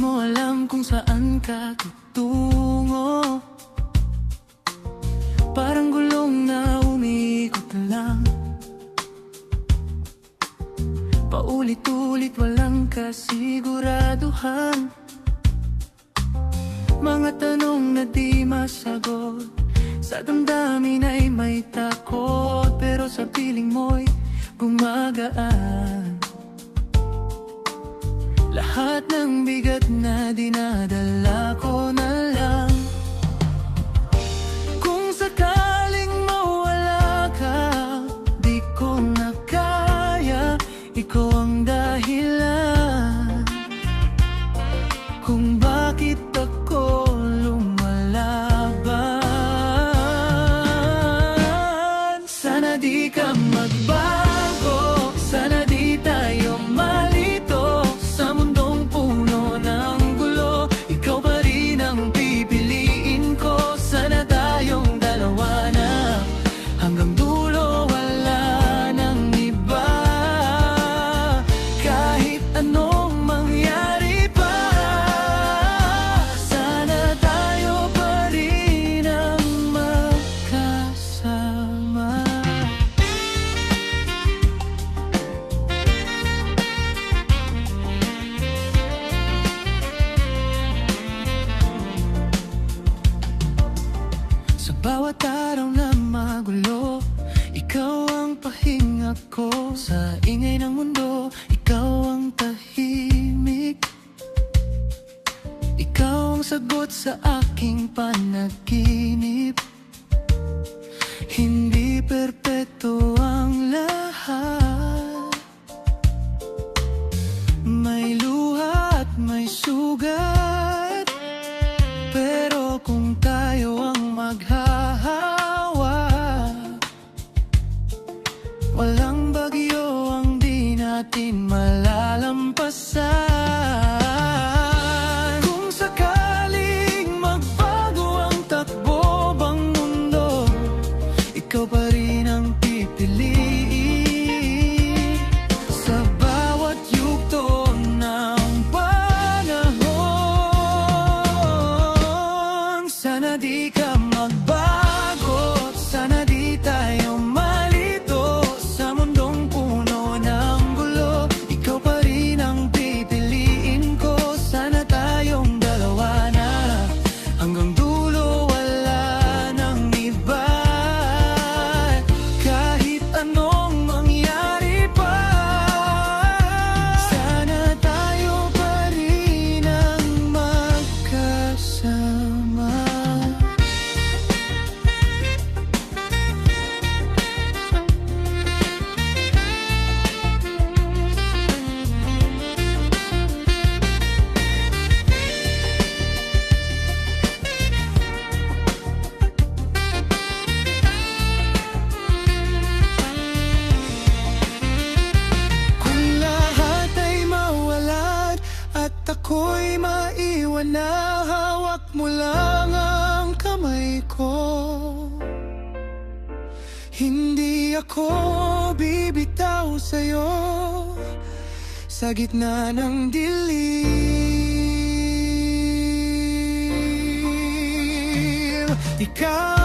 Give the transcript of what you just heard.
mo alam kung saan ka tutungo. Parang gulong na umiikot lang, paulit-ulit walang kasiguraduhan. Mga tanong na di masagot, sa damdamin ay may takot, pero sa piling mo'y gumagaan. Lahat ng bigat na dinadala ko na lang. Kung sakaling mawala ka, di ko na kaya, ikaw ang dahilan kung bakit ako lumalaban. Sana di ka magbago, sana di tayo malito sa mundong puno ng gulo. Ikaw pa rin ang pipiliin ko. Sana tayong dalawa na hanggang dulo, wala nang iba. Kahit anong mangyari pa, sana tayo pa rin ang magkasama. Sa bawat araw na magulo, ikaw ang pahinga ko. Sa ingay ng mundo, ikaw ang tahimik. Ikaw ang sagot sa aking panaginip. Hindi perpeto ang lahat, may luha at may sugat. Pero kung tayo ang maghahawak, walang bagyo ang di natin malalampasan. Kung sakaling magbago ang takbo bang mundo, ikaw pa rin ang pipiliin. Sa bawat yugto ng panahon, sana di ka magbago, sana di tayo malito sa mundong puno ng gulo. Ikaw pa rin ang pipiliin ko. Sana tayong dalawa na hanggang dulo, wala nang iba. Kahit anong mangyari pa, sana tayo pa rin ang magkasama. Kung lahat ay mawalan at ako'y maiwan na, hawak mo lang ang kamay ko. Hindi ako bibitaw sa'yo sa gitna ng dilim. Ikaw